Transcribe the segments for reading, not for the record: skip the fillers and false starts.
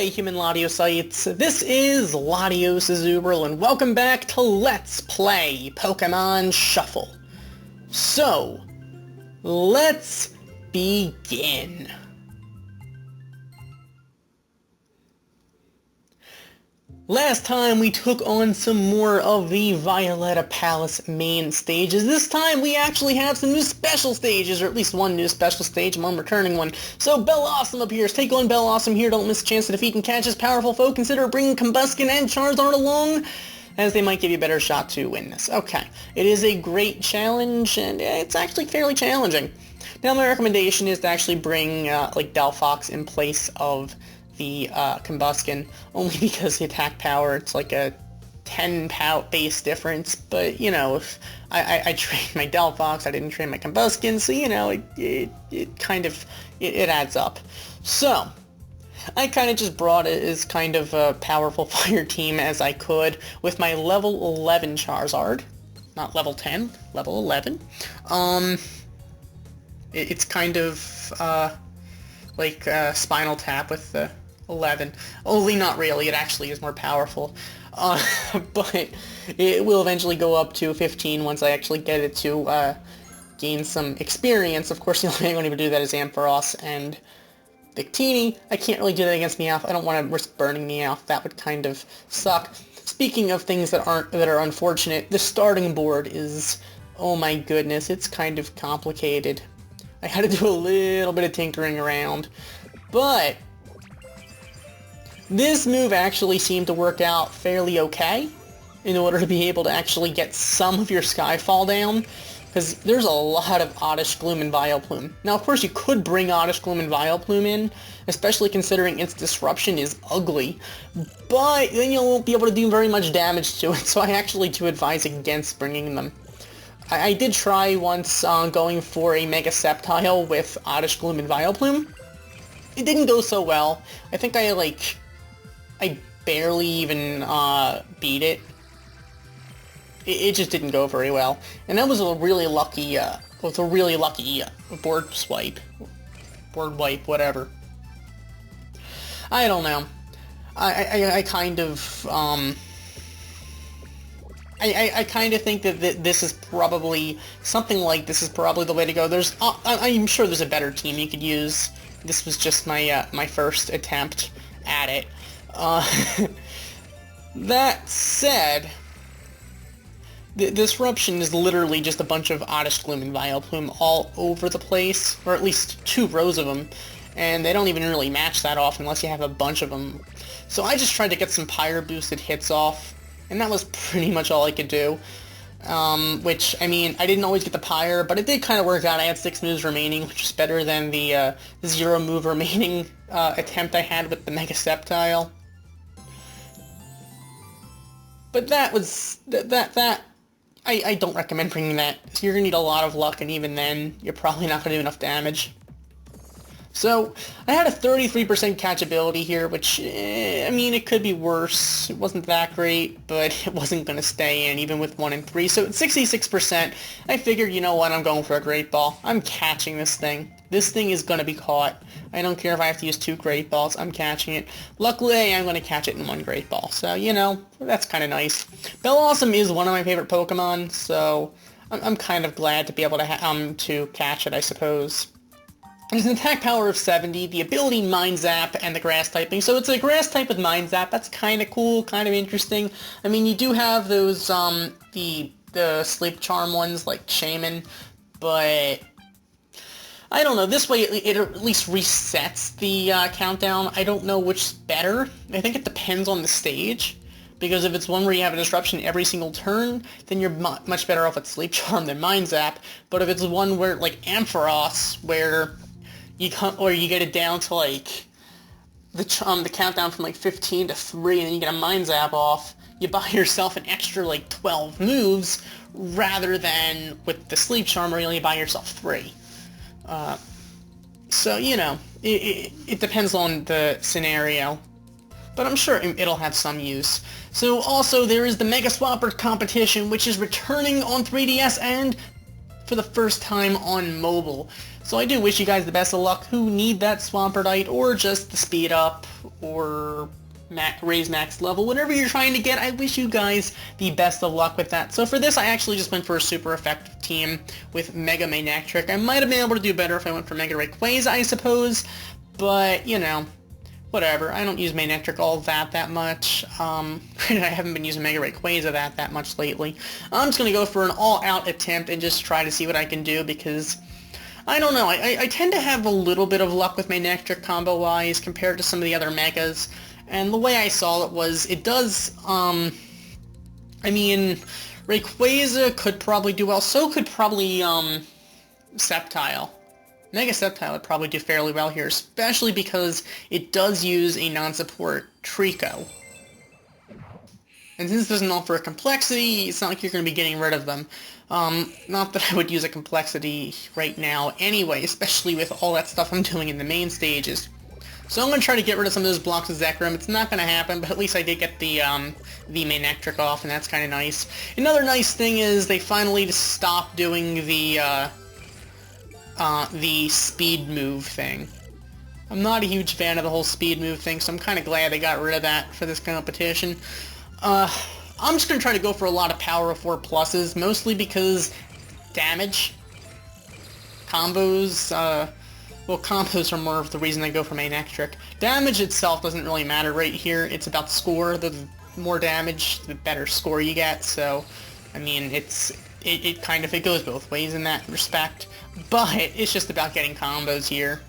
day, human Ladiocytes. This is Latios Azubril, and welcome back to Let's Play Pokemon Shuffle. So, let's begin. Last time we took on some more of the Violetta Palace main stages. This time we actually have some new special stages, or at least one new special stage, and one returning one. So Bellossom appears. Take on Bellossom here. Don't miss a chance to defeat and catch his powerful foe. Consider bringing Combuskin and Charizard along, as they might give you a better shot to win this. Okay, it is a great challenge, and it's actually fairly challenging. Now my recommendation is to actually bring like Delphox in place of the Combuskin, only because the attack power, it's like a 10 base difference, but you know, if I trained my Delphox, I didn't train my Combuskin, so you know, it kind of, it adds up. So, I kind of just brought it as kind of a powerful fire team as I could, with my level 11 Charizard, not level 10, level 11. It's kind of like Spinal Tap with the 11. Only not really, it actually is more powerful. But it will eventually go up to 15 once I actually get it to gain some experience. Of course, the only thing I'm going to be able to do that is Ampharos and Victini. I can't really do that against Meowth. I don't want to risk burning Meowth. That would kind of suck. Speaking of things that are unfortunate, the starting board is, oh my goodness, it's kind of complicated. I had to do a little bit of tinkering around, but this move actually seemed to work out fairly okay in order to be able to actually get some of your Skyfall down, because there's a lot of Oddish Gloom and Vileplume. Now, of course, you could bring Oddish Gloom and Vileplume in, especially considering its disruption is ugly, but then you won't be able to do very much damage to it, so I actually do advise against bringing them. I did try once going for a Mega Sceptile with Oddish Gloom and Vileplume. It didn't go so well. I think I barely even beat it. It just didn't go very well. And that was a really lucky, board wipe, whatever. I don't know. I kind of, I kind of think that this is probably, something like this is probably the way to go. I'm sure there's a better team you could use. This was just my, my first attempt at it. That said, the disruption is literally just a bunch of Oddish Gloom and Vileplume all over the place, or at least 2 rows of them, and they don't even really match that often unless you have a bunch of them. So I just tried to get some Pyre boosted hits off, and that was pretty much all I could do. Which, I mean, I didn't always get the Pyre, but it did kind of work out. I had 6 moves remaining, which is better than the 0 move remaining attempt I had with the Mega Sceptile. But that was, I don't recommend bringing that. So you're going to need a lot of luck, and even then, you're probably not going to do enough damage. So, I had a 33% catchability here, which, I mean, it could be worse. It wasn't that great, but it wasn't going to stay in, even with 1 and 3. So, at 66%, I figured, you know what, I'm going for a Great Ball. I'm catching this thing. This thing is going to be caught. I don't care if I have to use 2 Great Balls, I'm catching it. Luckily, I'm going to catch it in 1 Great Ball. So, you know, that's kind of nice. Bellossom is one of my favorite Pokemon, so I'm kind of glad to be able to catch it, I suppose. There's an attack power of 70, the ability Mind Zap, and the grass typing. So it's a grass type with Mind Zap. That's kind of cool, kind of interesting. I mean, you do have those, the Sleep Charm ones, like Shaman, but I don't know. This way, it at least resets the countdown. I don't know which's better. I think it depends on the stage, because if it's one where you have a disruption every single turn, then you're much better off with Sleep Charm than Mind Zap. But if it's one where, like Ampharos, where you get it down to like the countdown from like 15 to 3, and then you get a Mind Zap off, you buy yourself an extra like 12 moves rather than with the Sleep Charm where you only buy yourself 3. So you know, it depends on the scenario, but I'm sure it'll have some use. So also there is the Mega Swapper competition, which is returning on 3DS and for the first time on mobile. So I do wish you guys the best of luck who need that Swampert or just the speed up or raise max level, whatever you're trying to get. I wish you guys the best of luck with that. So for this, I actually just went for a super effective team with Mega Manectric. I might have been able to do better if I went for Mega Rayquaza, I suppose, but, you know, whatever. I don't use Manectric all that much. I haven't been using Mega Rayquaza that much lately. I'm just going to go for an all-out attempt and just try to see what I can do, because I don't know. I tend to have a little bit of luck with Manectric combo-wise compared to some of the other Megas. And the way I saw it was, it does, I mean, Rayquaza could probably do well. So could probably, Sceptile. Mega Sceptile would probably do fairly well here, especially because it does use a non-support Trico. And since it doesn't offer a complexity, it's not like you're going to be getting rid of them. Not that I would use a complexity right now anyway, especially with all that stuff I'm doing in the main stages. So I'm going to try to get rid of some of those blocks of Zekrom. It's not going to happen, but at least I did get the Manectric off, and that's kind of nice. Another nice thing is they finally stopped doing the speed move thing. I'm not a huge fan of the whole speed move thing, so I'm kind of glad they got rid of that for this competition. I'm just going to try to go for a lot of Power of 4 pluses, mostly because damage. Combos, well, combos are more of the reason I go for Manectric. Damage itself doesn't really matter right here. It's about the score. The more damage, the better score you get. So, I mean, it kind of, it goes both ways in that respect. But it's just about getting combos here.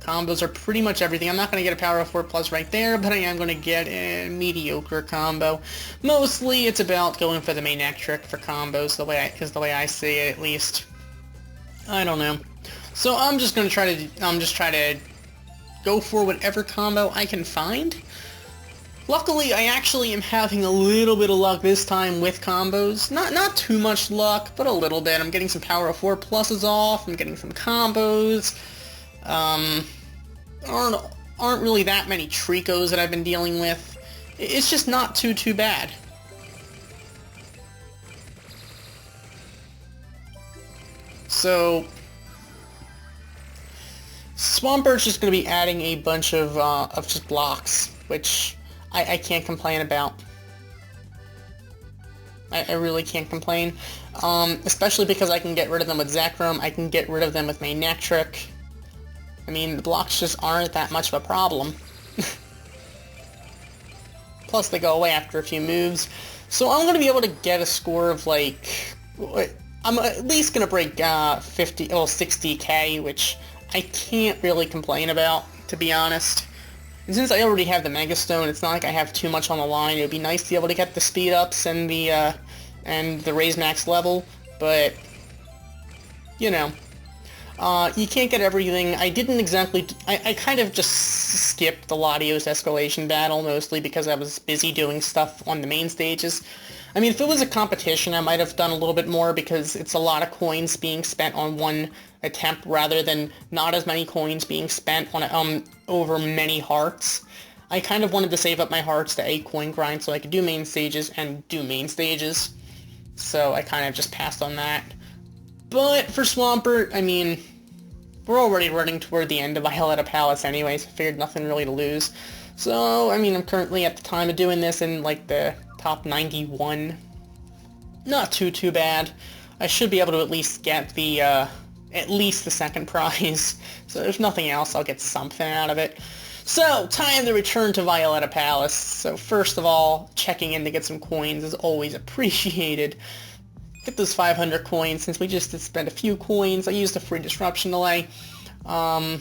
Combos are pretty much everything. I'm not going to get a Power of 4 plus right there, but I am going to get a mediocre combo. Mostly, it's about going for the Manectric for combos, the way I see it, at least. I don't know. So I'm just going to try to go for whatever combo I can find. Luckily, I actually am having a little bit of luck this time with combos. Not too much luck, but a little bit. I'm getting some Power of 4 pluses off. I'm getting some combos. Aren't really that many Tricos that I've been dealing with. It's just not too bad. So Swampert's just going to be adding a bunch of just blocks, which I can't complain about. I really can't complain. Especially because I can get rid of them with Zekrom, I can get rid of them with Manectric. I mean, the blocks just aren't that much of a problem. Plus, they go away after a few moves. So I'm going to be able to get a score of, like, I'm at least going to break 60k, which I can't really complain about, to be honest. And since I already have the Mega Stone, it's not like I have too much on the line. It would be nice to be able to get the speed ups and the raise max level, but you know, you can't get everything. I didn't exactly. I kind of just skipped the Latios escalation battle mostly because I was busy doing stuff on the main stages. I mean, if it was a competition, I might have done a little bit more because it's a lot of coins being spent on one attempt rather than not as many coins being spent on over many hearts. I kind of wanted to save up my hearts to a coin grind so I could do main stages and do main stages. So I kind of just passed on that. But for Swampert, I mean, we're already running toward the end of Violetta Palace anyways. I figured nothing really to lose. So, I mean, I'm currently at the time of doing this in like the top 91. Not too bad. I should be able to at least get the at least the second prize. So if nothing else, I'll get something out of it. So, time to return to Violetta Palace. So first of all, checking in to get some coins is always appreciated. Get those 500 coins. Since we just did spend a few coins, I used a free disruption delay well,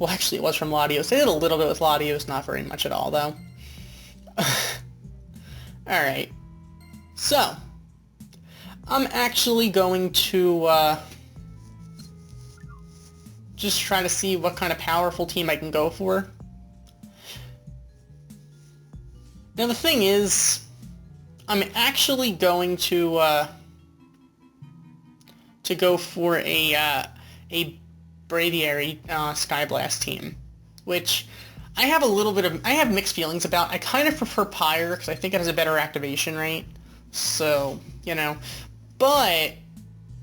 actually it was from Latios. I did a little bit with Latios, not very much at all, though. Alright. So, I'm actually going to just try to see what kind of powerful team I can go for. Now the thing is, I'm actually going to go for a Braviary Skyblast team, which I have a little bit of, I have mixed feelings about. I kind of prefer Pyre because I think it has a better activation rate, so, you know, but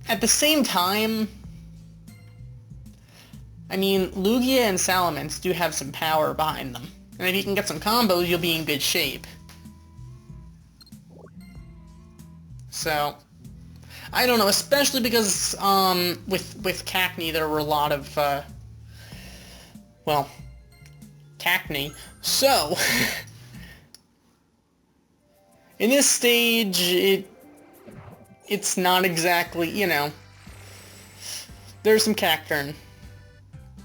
at the same time, I mean, Lugia and Salamence do have some power behind them. And if you can get some combos, you'll be in good shape. So, I don't know, especially because with Cacnea there were a lot of, well, Cacnea. So, in this stage, it's not exactly, you know, there's some Cacturn.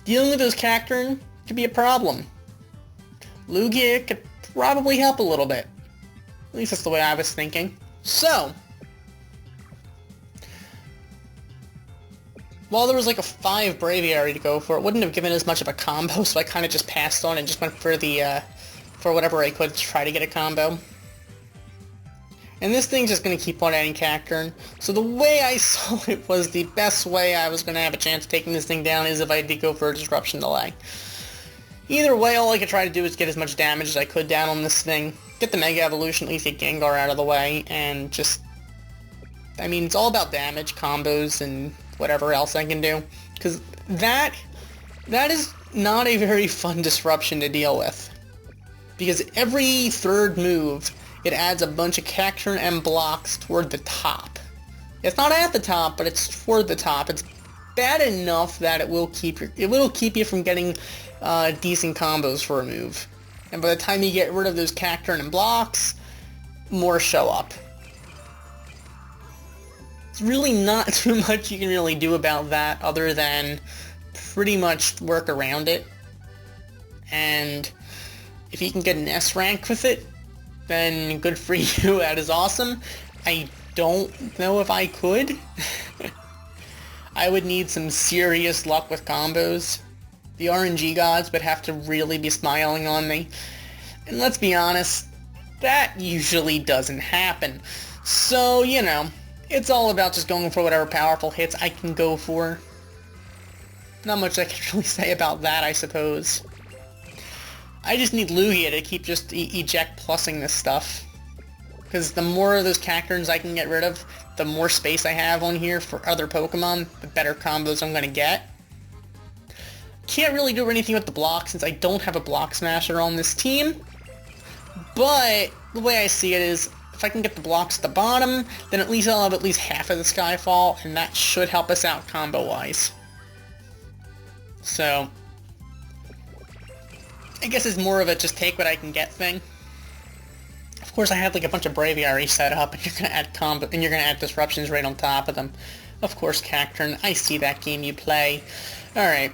Dealing with those Cacturn could be a problem. Lugia could probably help a little bit. At least that's the way I was thinking. So, while there was like a 5 Braviary to go for, it wouldn't have given as much of a combo, so I kind of just passed on and just went for the, for whatever I could to try to get a combo. And this thing's just going to keep on adding Cacturn. So the way I saw it was the best way I was going to have a chance of taking this thing down is if I did go for a Disruption Delay. Either way, all I could try to do is get as much damage as I could down on this thing, get the Mega Evolution, at least get Gengar out of the way, and just... I mean, it's all about damage, combos, and whatever else I can do. Because that is not a very fun disruption to deal with. Because every third move, it adds a bunch of Cacturn and blocks toward the top. It's not at the top, but it's toward the top. It's bad enough that it will keep you from getting decent combos for a move. And by the time you get rid of those Cacturn and blocks, more show up. It's really not too much you can really do about that other than pretty much work around it. And if you can get an S rank with it, then good for you, that is awesome. I don't know if I could. I would need some serious luck with combos. The RNG gods would have to really be smiling on me. And let's be honest, that usually doesn't happen. So, you know, it's all about just going for whatever powerful hits I can go for. Not much I can really say about that, I suppose. I just need Lugia to keep just eject plussing this stuff. Because the more of those Cacturns I can get rid of, the more space I have on here for other Pokemon, the better combos I'm going to get. Can't really do anything with the block since I don't have a Block Smasher on this team. But the way I see it is, if I can get the blocks at the bottom, then at least I'll have at least half of the Skyfall, and that should help us out combo-wise. So, I guess it's more of a just take what I can get thing. Of course, I have like a bunch of Braviary set up, and you're gonna add combo, and you're gonna add disruptions right on top of them. Of course, Cacturn. I see that game you play. All right.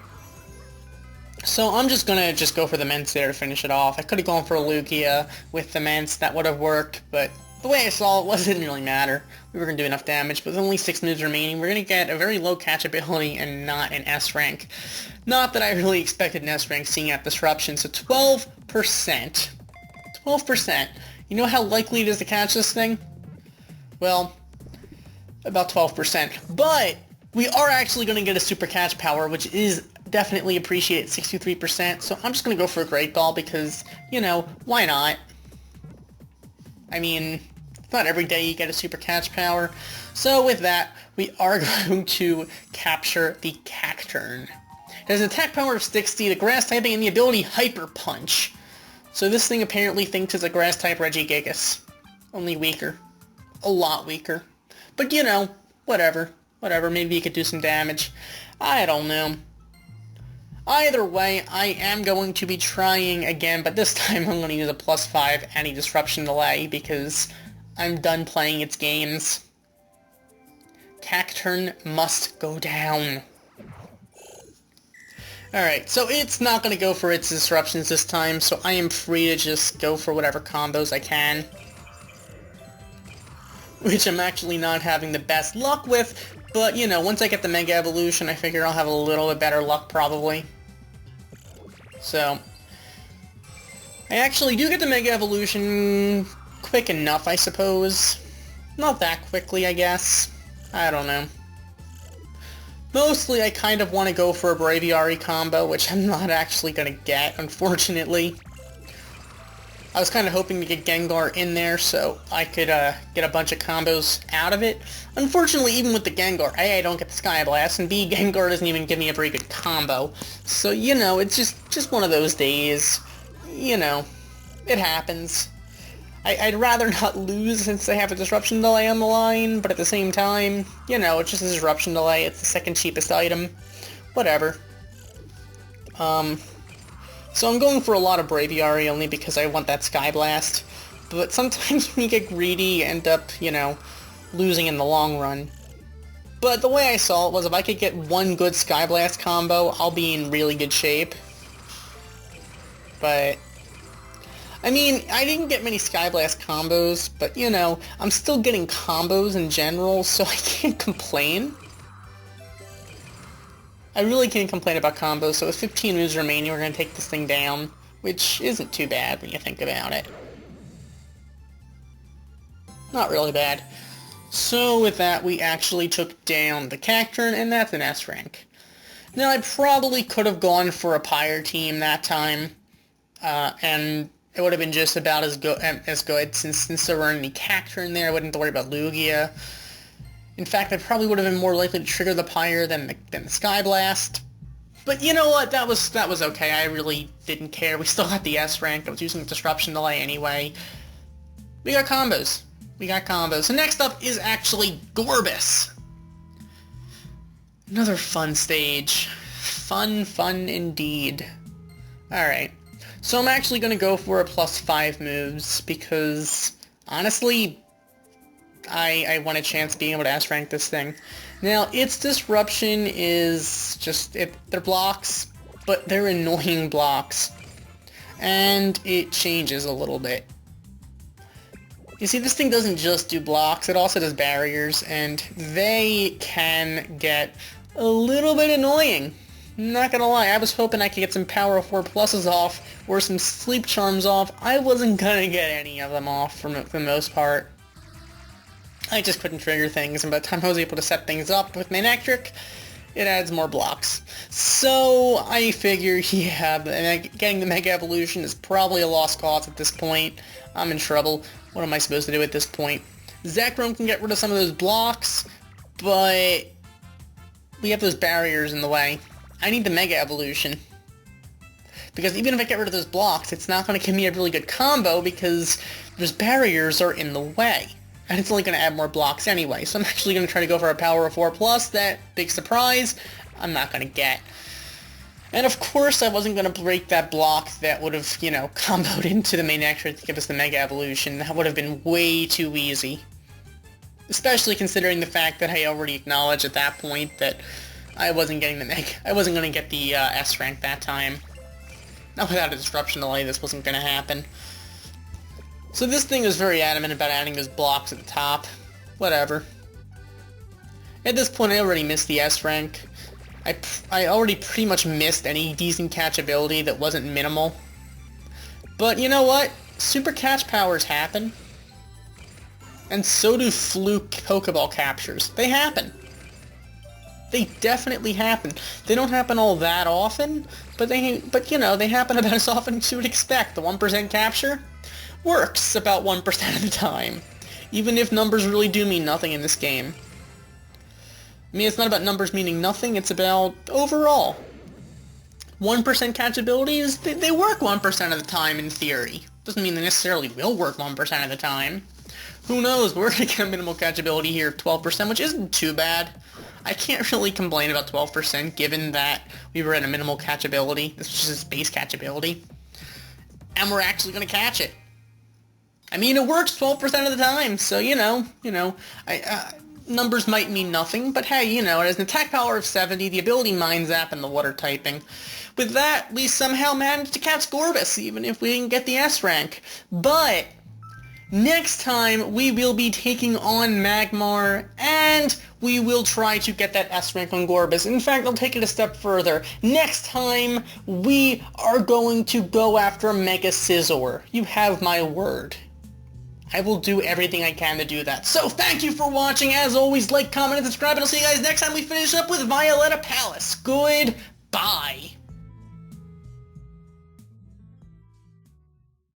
So I'm just gonna go for the Mence there to finish it off. I could have gone for a Lugia with the Mence. That would have worked, but the way I saw it didn't really matter. We were gonna do enough damage, but with only 6 moves remaining, we're gonna get a very low catch ability and not an S rank. Not that I really expected an S rank seeing that disruption. So 12%. 12%. You know how likely it is to catch this thing? Well, about 12%. But we are actually going to get a super catch power, which is definitely appreciated, 63%. So I'm just going to go for a Great Ball because, you know, why not? I mean, it's not every day you get a super catch power. So with that, we are going to capture the Cacturn. It has an attack power of 60, the grass typing, and the ability Hyper Punch. So this thing apparently thinks it's a grass-type Regigigas. Only weaker. A lot weaker. But, you know, whatever. Whatever, maybe you could do some damage. I don't know. Either way, I am going to be trying again, but this time I'm going to use a +5 anti-disruption delay because I'm done playing its games. Cacturn must go down. Alright, so it's not going to go for its disruptions this time, so I am free to just go for whatever combos I can. Which I'm actually not having the best luck with, but, you know, once I get the Mega Evolution, I figure I'll have a little bit better luck, probably. So, I actually do get the Mega Evolution quick enough, I suppose. Not that quickly, I guess. I don't know. Mostly, I kind of want to go for a Braviary combo, which I'm not actually going to get, unfortunately. I was kind of hoping to get Gengar in there so I could get a bunch of combos out of it. Unfortunately, even with the Gengar, A, I don't get the Sky Blast, and B, Gengar doesn't even give me a very good combo. So, you know, it's just one of those days. You know, it happens. I'd rather not lose since I have a disruption delay on the line, but at the same time, you know, it's just a disruption delay. It's the second cheapest item. Whatever. So I'm going for a lot of Braviary only because I want that Sky Blast. But sometimes when you get greedy, you end up, you know, losing in the long run. But the way I saw it was if I could get one good Sky Blast combo, I'll be in really good shape. But I mean, I didn't get many Sky Blast combos, but, you know, I'm still getting combos in general, so I can't complain. I really can't complain about combos, so with 15 moves remaining, we're going to take this thing down, which isn't too bad when you think about it. Not really bad. So with that, we actually took down the Cacturn, and that's an S rank. Now, I probably could have gone for a Pyre team that time, and it would have been just about as good since there weren't any Cacturn there. I wouldn't have to worry about Lugia. In fact, I probably would have been more likely to trigger the Pyre than the Sky Blast. But you know what? That was okay. I really didn't care. We still got the S rank. I was using the Disruption Delay anyway. We got combos. So next up is actually Gorbis. Another fun stage. Fun indeed. Alright. So I'm actually going to go for a +5 moves because, honestly, I want a chance being able to S-rank this thing. Now, its disruption is just, they're blocks, but they're annoying blocks. And it changes a little bit. You see, this thing doesn't just do blocks, it also does barriers, and they can get a little bit annoying. Not gonna lie, I was hoping I could get some Power 4 pluses off, or some Sleep Charms off. I wasn't gonna get any of them off for the most part. I just couldn't trigger things, and by the time I was able to set things up with Manectric, it adds more blocks. So I figure, yeah, getting the Mega Evolution is probably a lost cause at this point. I'm in trouble. What am I supposed to do at this point? Zekrom can get rid of some of those blocks, but we have those barriers in the way. I need the Mega Evolution. Because even if I get rid of those blocks, it's not going to give me a really good combo because those barriers are in the way. And it's only going to add more blocks anyway. So I'm actually going to try to go for a Power 4 Plus. That big surprise, I'm not going to get. And of course I wasn't going to break that block that would have, you know, comboed into the Manectric to give us the Mega Evolution. That would have been way too easy. Especially considering the fact that I already acknowledged at that point that I wasn't getting the I wasn't going to get the S rank that time. Not without a disruption delay, this wasn't going to happen. So this thing was very adamant about adding those blocks at the top. Whatever. At this point, I already missed the S rank. I already pretty much missed any decent catchability that wasn't minimal. But you know what? Super catch powers happen. And so do fluke Pokeball captures. They happen. They definitely happen. They don't happen all that often, but you know, they happen about as often as you would expect. The 1% capture works about 1% of the time, even if numbers really do mean nothing in this game. I mean, it's not about numbers meaning nothing, it's about overall. 1% catchability is, they work 1% of the time in theory. Doesn't mean they necessarily will work 1% of the time. Who knows, we're going to get a minimal catchability here of 12%, which isn't too bad. I can't really complain about 12% given that we were at a minimal catchability. This was just base catchability. And we're actually going to catch it. I mean, it works 12% of the time, so, you know, numbers might mean nothing, but hey, you know, it has an attack power of 70, the ability Mind Zap, and the water typing. With that, we somehow managed to catch Gorbis, even if we didn't get the S rank. But next time, we will be taking on Magmar, and we will try to get that S rank on Gorbis. In fact, I'll take it a step further. Next time, we are going to go after Mega Scizor. You have my word. I will do everything I can to do that. So thank you for watching. As always, like, comment, and subscribe, and I'll see you guys next time we finish up with Violetta Palace. Goodbye.